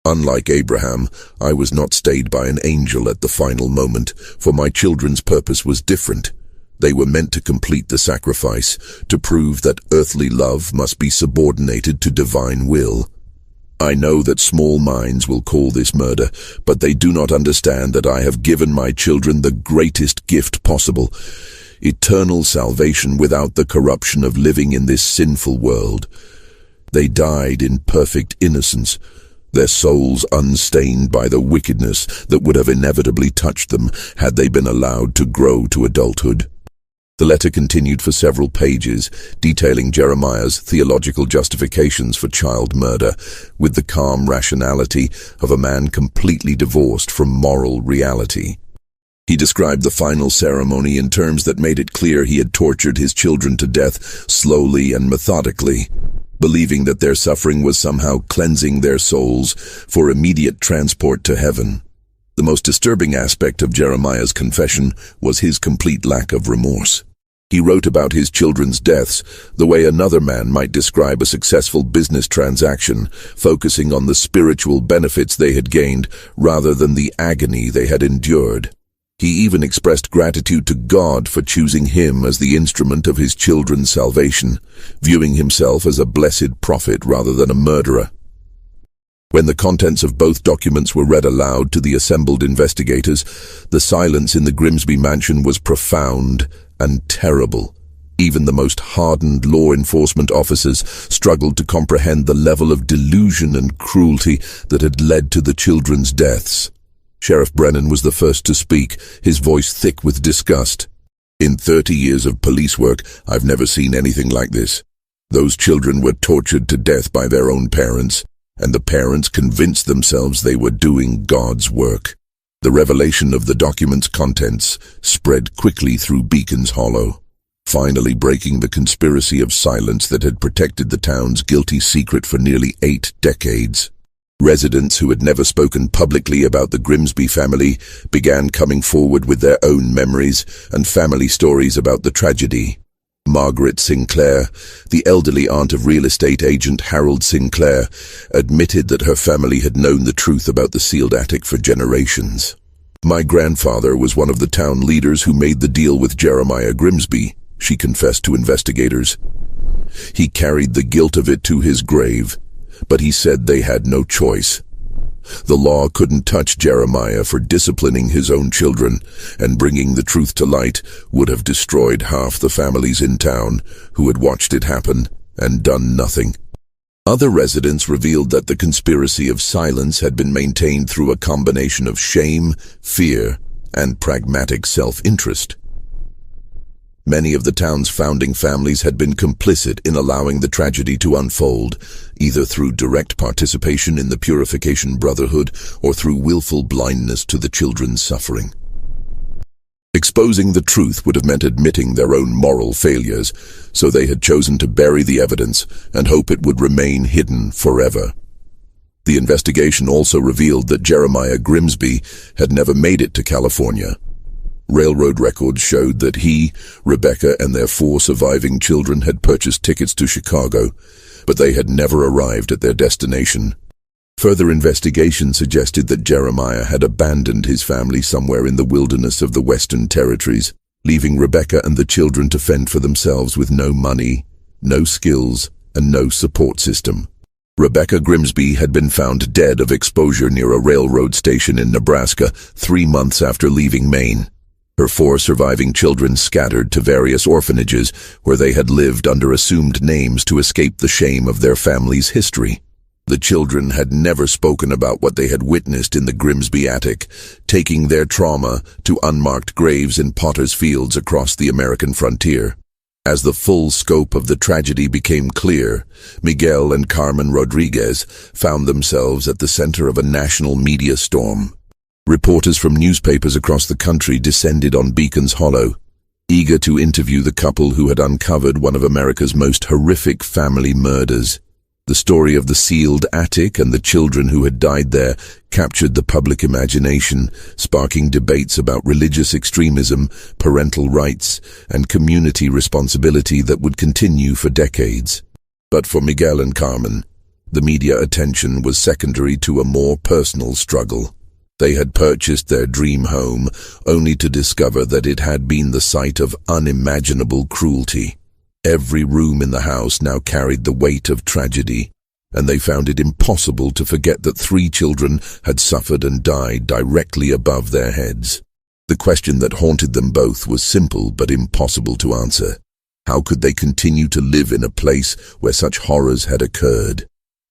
Unlike Abraham, I was not stayed by an angel at the final moment, for my children's purpose was different. They were meant to complete the sacrifice, to prove that earthly love must be subordinated to divine will. I know that small minds will call this murder, but they do not understand that I have given my children the greatest gift possible, eternal salvation without the corruption of living in this sinful world. They died in perfect innocence, their souls unstained by the wickedness that would have inevitably touched them had they been allowed to grow to adulthood." The letter continued for several pages, detailing Jeremiah's theological justifications for child murder, with the calm rationality of a man completely divorced from moral reality. He described the final ceremony in terms that made it clear he had tortured his children to death slowly and methodically, believing that their suffering was somehow cleansing their souls for immediate transport to heaven. The most disturbing aspect of Jeremiah's confession was his complete lack of remorse. He wrote about his children's deaths the way another man might describe a successful business transaction, focusing on the spiritual benefits they had gained rather than the agony they had endured. He even expressed gratitude to God for choosing him as the instrument of his children's salvation, viewing himself as a blessed prophet rather than a murderer. When the contents of both documents were read aloud to the assembled investigators, the silence in the Grimsby mansion was profound and terrible. Even the most hardened law enforcement officers struggled to comprehend the level of delusion and cruelty that had led to the children's deaths. Sheriff Brennan was the first to speak, his voice thick with disgust. "In 30 years of police work, I've never seen anything like this. Those children were tortured to death by their own parents, and the parents convinced themselves they were doing God's work." The revelation of the document's contents spread quickly through Beacon's Hollow. finally breaking the conspiracy of silence that had protected the town's guilty secret for nearly 8 decades. Residents who had never spoken publicly about the Grimsby family began coming forward with their own memories and family stories about the tragedy. Margaret Sinclair, the elderly aunt of real estate agent Harold Sinclair, admitted that her family had known the truth about the sealed attic for generations. "My grandfather was one of the town leaders who made the deal with Jeremiah Grimsby," she confessed to investigators. "He carried the guilt of it to his grave, but he said they had no choice. The law couldn't touch Jeremiah for disciplining his own children, and bringing the truth to light would have destroyed half the families in town who had watched it happen and done nothing." Other residents revealed that the conspiracy of silence had been maintained through a combination of shame, fear, and pragmatic self-interest. Many of the town's founding families had been complicit in allowing the tragedy to unfold, either through direct participation in the Purification Brotherhood or through willful blindness to the children's suffering. Exposing the truth would have meant admitting their own moral failures, so they had chosen to bury the evidence and hope it would remain hidden forever. The investigation also revealed that Jeremiah Grimsby had never made it to California. Railroad records showed that he, Rebecca, and their 4 surviving children had purchased tickets to Chicago, but they had never arrived at their destination. Further investigation suggested that Jeremiah had abandoned his family somewhere in the wilderness of the Western Territories, leaving Rebecca and the children to fend for themselves with no money, no skills, and no support system. Rebecca Grimsby had been found dead of exposure near a railroad station in Nebraska 3 months after leaving Maine. Her 4 surviving children scattered to various orphanages where they had lived under assumed names to escape the shame of their family's history. The children had never spoken about what they had witnessed in the Grimsby attic, taking their trauma to unmarked graves in potter's fields across the American frontier. As the full scope of the tragedy became clear, Miguel and Carmen Rodriguez found themselves at the center of a national media storm. Reporters from newspapers across the country descended on Beacon's Hollow, eager to interview the couple who had uncovered one of America's most horrific family murders. The story of the sealed attic and the children who had died there captured the public imagination, sparking debates about religious extremism, parental rights, and community responsibility that would continue for decades. But for Miguel and Carmen, the media attention was secondary to a more personal struggle. They had purchased their dream home, only to discover that it had been the site of unimaginable cruelty. Every room in the house now carried the weight of tragedy, and they found it impossible to forget that 3 children had suffered and died directly above their heads. The question that haunted them both was simple but impossible to answer. How could they continue to live in a place where such horrors had occurred?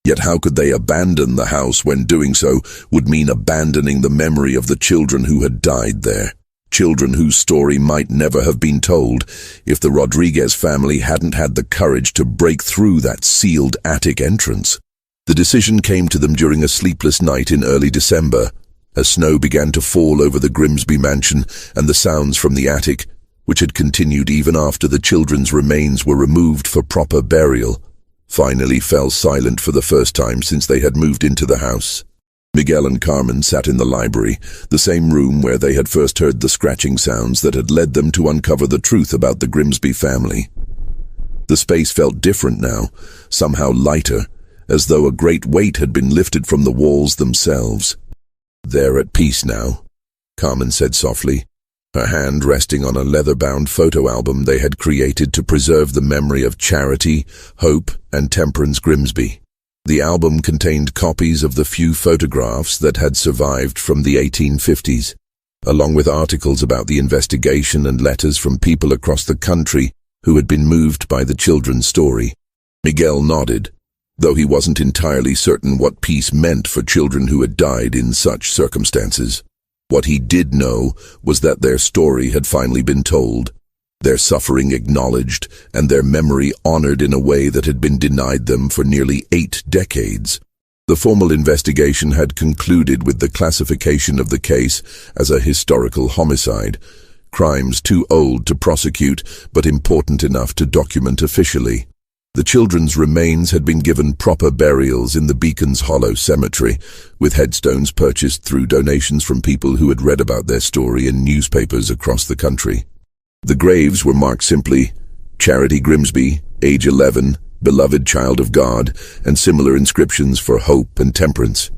Yet how could they abandon the house when doing so would mean abandoning the memory of the children who had died there? Children whose story might never have been told if the Rodriguez family hadn't had the courage to break through that sealed attic entrance. The decision came to them during a sleepless night in early December, as snow began to fall over the Grimsby mansion, and the sounds from the attic, which had continued even after the children's remains were removed for proper burial, finally fell silent for the first time since they had moved into the house. Miguel and Carmen sat in the library, the same room where they had first heard the scratching sounds that had led them to uncover the truth about the Grimsby family. The space felt different now, somehow lighter, as though a great weight had been lifted from the walls themselves. "They're at peace now," Carmen said softly, her hand resting on a leather-bound photo album they had created to preserve the memory of Charity, Hope, and Temperance Grimsby. The album contained copies of the few photographs that had survived from the 1850s, along with articles about the investigation and letters from people across the country who had been moved by the children's story. Miguel nodded, though he wasn't entirely certain what peace meant for children who had died in such circumstances. What he did know was that their story had finally been told, their suffering acknowledged, and their memory honored in a way that had been denied them for nearly 8 decades. The formal investigation had concluded with the classification of the case as a historical homicide, crimes too old to prosecute but important enough to document officially. The children's remains had been given proper burials in the Beacons Hollow Cemetery, with headstones purchased through donations from people who had read about their story in newspapers across the country. The graves were marked simply, Charity Grimsby, age 11, beloved child of God, and similar inscriptions for hope and temperance.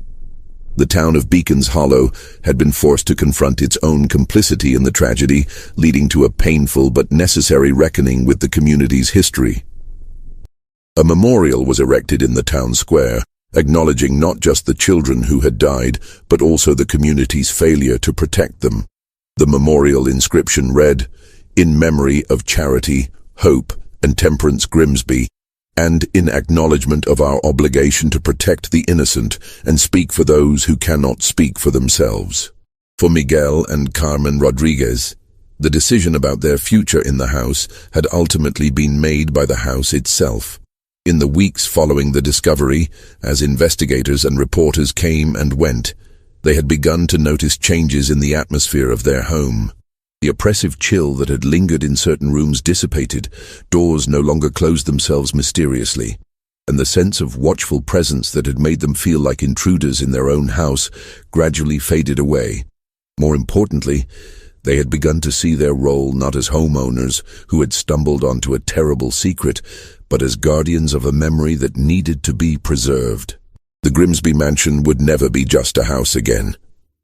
The town of Beacons Hollow had been forced to confront its own complicity in the tragedy, leading to a painful but necessary reckoning with the community's history. A memorial was erected in the town square, acknowledging not just the children who had died, but also the community's failure to protect them. The memorial inscription read, "In memory of Charity, Hope, and Temperance Grimsby, and in acknowledgement of our obligation to protect the innocent and speak for those who cannot speak for themselves." For Miguel and Carmen Rodriguez, the decision about their future in the house had ultimately been made by the house itself. In the weeks following the discovery, as investigators and reporters came and went, they had begun to notice changes in the atmosphere of their home. The oppressive chill that had lingered in certain rooms dissipated, doors no longer closed themselves mysteriously, and the sense of watchful presence that had made them feel like intruders in their own house gradually faded away. More importantly, they had begun to see their role not as homeowners who had stumbled onto a terrible secret, but as guardians of a memory that needed to be preserved. The Grimsby mansion would never be just a house again.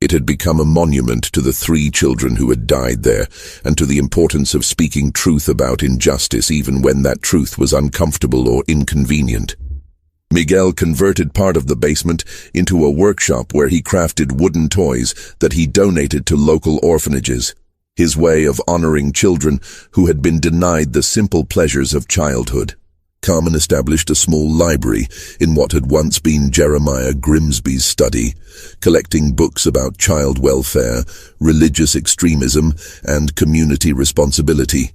It had become a monument to the 3 children who had died there, and to the importance of speaking truth about injustice even when that truth was uncomfortable or inconvenient. Miguel converted part of the basement into a workshop where he crafted wooden toys that he donated to local orphanages, his way of honoring children who had been denied the simple pleasures of childhood. Carmen established a small library in what had once been Jeremiah Grimsby's study, collecting books about child welfare, religious extremism, and community responsibility,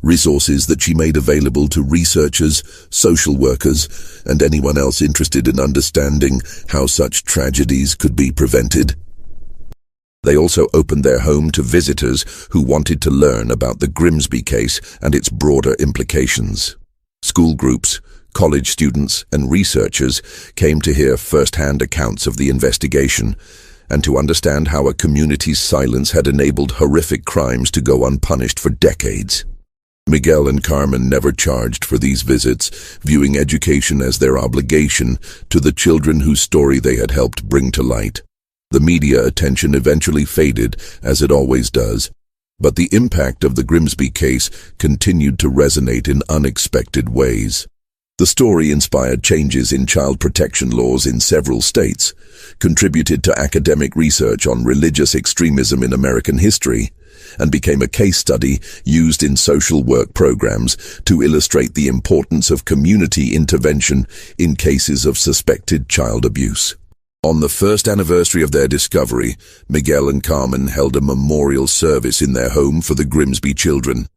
resources that she made available to researchers, social workers, and anyone else interested in understanding how such tragedies could be prevented. They also opened their home to visitors who wanted to learn about the Grimsby case and its broader implications. School groups, college students, and researchers came to hear first-hand accounts of the investigation and to understand how a community's silence had enabled horrific crimes to go unpunished for decades. Miguel and Carmen never charged for these visits, viewing education as their obligation to the children whose story they had helped bring to light. The media attention eventually faded, as it always does, but the impact of the Grimsby case continued to resonate in unexpected ways. The story inspired changes in child protection laws in several states, contributed to academic research on religious extremism in American history, and became a case study used in social work programs to illustrate the importance of community intervention in cases of suspected child abuse. On the first anniversary of their discovery, Miguel and Carmen held a memorial service in their home for the Grimsby children.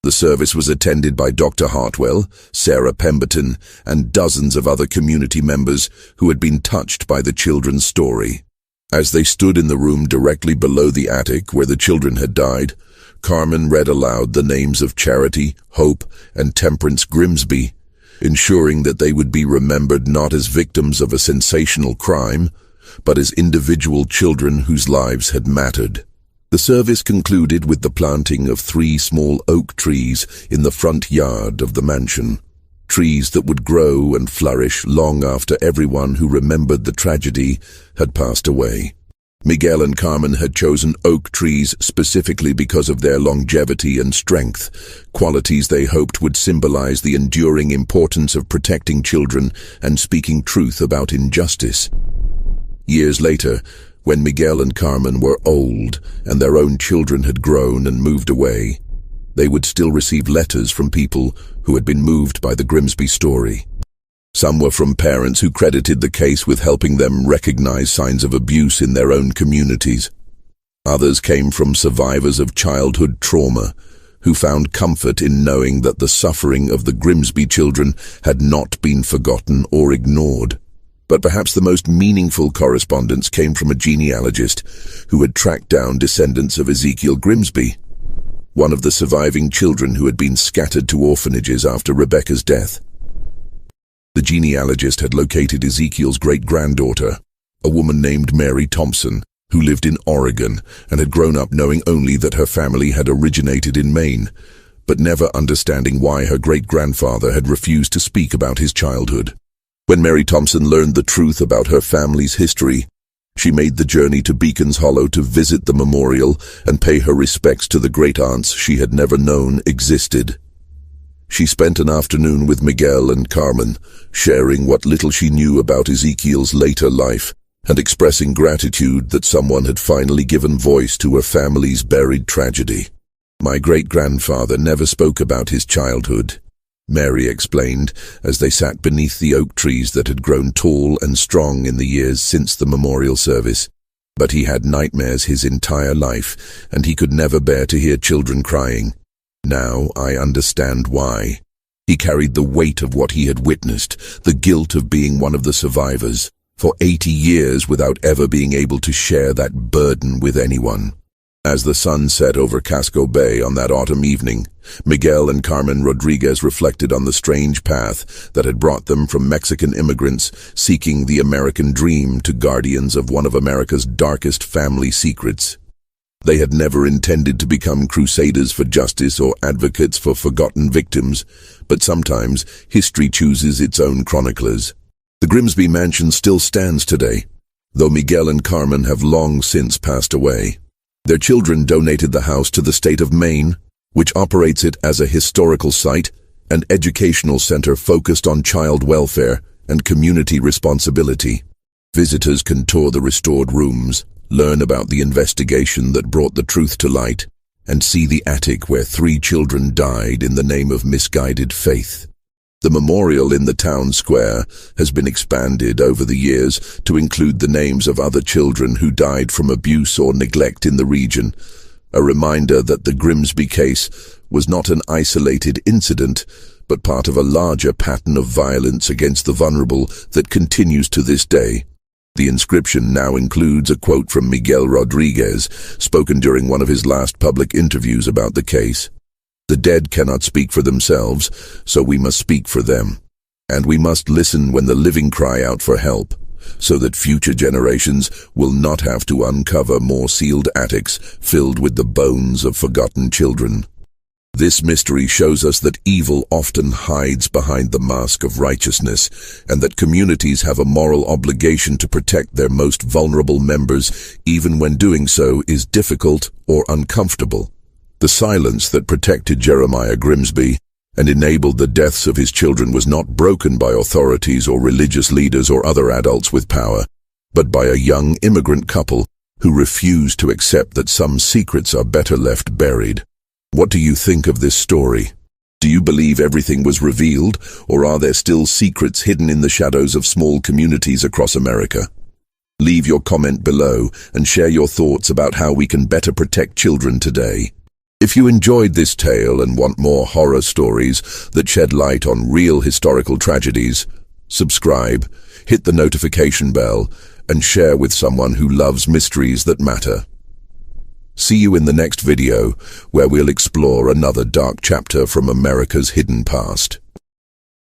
The service was attended by Dr. Hartwell, Sarah Pemberton, and dozens of other community members who had been touched by the children's story. As they stood in the room directly below the attic where the children had died, Carmen read aloud the names of Charity, Hope, and Temperance Grimsby, ensuring that they would be remembered not as victims of a sensational crime, but as individual children whose lives had mattered. The service concluded with the planting of 3 small oak trees in the front yard of the mansion, trees that would grow and flourish long after everyone who remembered the tragedy had passed away. Miguel and Carmen had chosen oak trees specifically because of their longevity and strength, qualities they hoped would symbolize the enduring importance of protecting children and speaking truth about injustice. Years later, when Miguel and Carmen were old and their own children had grown and moved away, they would still receive letters from people who had been moved by the Grimsby story. Some were from parents who credited the case with helping them recognize signs of abuse in their own communities. Others came from survivors of childhood trauma who found comfort in knowing that the suffering of the Grimsby children had not been forgotten or ignored. But perhaps the most meaningful correspondence came from a genealogist who had tracked down descendants of Ezekiel Grimsby. one of the surviving children who had been scattered to orphanages after Rebecca's death. The genealogist had located Ezekiel's great-granddaughter, a woman named Mary Thompson, who lived in Oregon and had grown up knowing only that her family had originated in Maine, but never understanding why her great-grandfather had refused to speak about his childhood. When Mary Thompson learned the truth about her family's history, she made the journey to Beacon's Hollow to visit the memorial and pay her respects to the great-aunts she had never known existed. She spent an afternoon with Miguel and Carmen, sharing what little she knew about Ezekiel's later life and expressing gratitude that someone had finally given voice to her family's buried tragedy. "My great-grandfather never spoke about his childhood," Mary explained as they sat beneath the oak trees that had grown tall and strong in the years since the memorial service. "But he had nightmares his entire life, and he could never bear to hear children crying. Now I understand why. He carried the weight of what he had witnessed, the guilt of being one of the survivors, for 80 years without ever being able to share that burden with anyone." As the sun set over Casco Bay on that autumn evening, Miguel and Carmen Rodriguez reflected on the strange path that had brought them from Mexican immigrants seeking the American dream to guardians of one of America's darkest family secrets. They had never intended to become crusaders for justice or advocates for forgotten victims, but sometimes history chooses its own chroniclers. The Grimsby mansion still stands today, though Miguel and Carmen have long since passed away. Their children donated the house to the state of Maine, which operates it as a historical site and educational center focused on child welfare and community responsibility. Visitors can tour the restored rooms, learn about the investigation that brought the truth to light, and see the attic where 3 children died in the name of misguided faith. The memorial in the town square has been expanded over the years to include the names of other children who died from abuse or neglect in the region, a reminder that the Grimsby case was not an isolated incident, but part of a larger pattern of violence against the vulnerable that continues to this day. The inscription now includes a quote from Miguel Rodriguez, spoken during one of his last public interviews about the case. "The dead cannot speak for themselves, so we must speak for them. And we must listen when the living cry out for help, so that future generations will not have to uncover more sealed attics filled with the bones of forgotten children." This mystery shows us that evil often hides behind the mask of righteousness, and that communities have a moral obligation to protect their most vulnerable members, even when doing so is difficult or uncomfortable. The silence that protected Jeremiah Grimsby and enabled the deaths of his children was not broken by authorities or religious leaders or other adults with power, but by a young immigrant couple who refused to accept that some secrets are better left buried. What do you think of this story? Do you believe everything was revealed, or are there still secrets hidden in the shadows of small communities across America? Leave your comment below and share your thoughts about how we can better protect children today. If you enjoyed this tale and want more horror stories that shed light on real historical tragedies, subscribe, hit the notification bell, and share with someone who loves mysteries that matter. See you in the next video, where we'll explore another dark chapter from America's hidden past.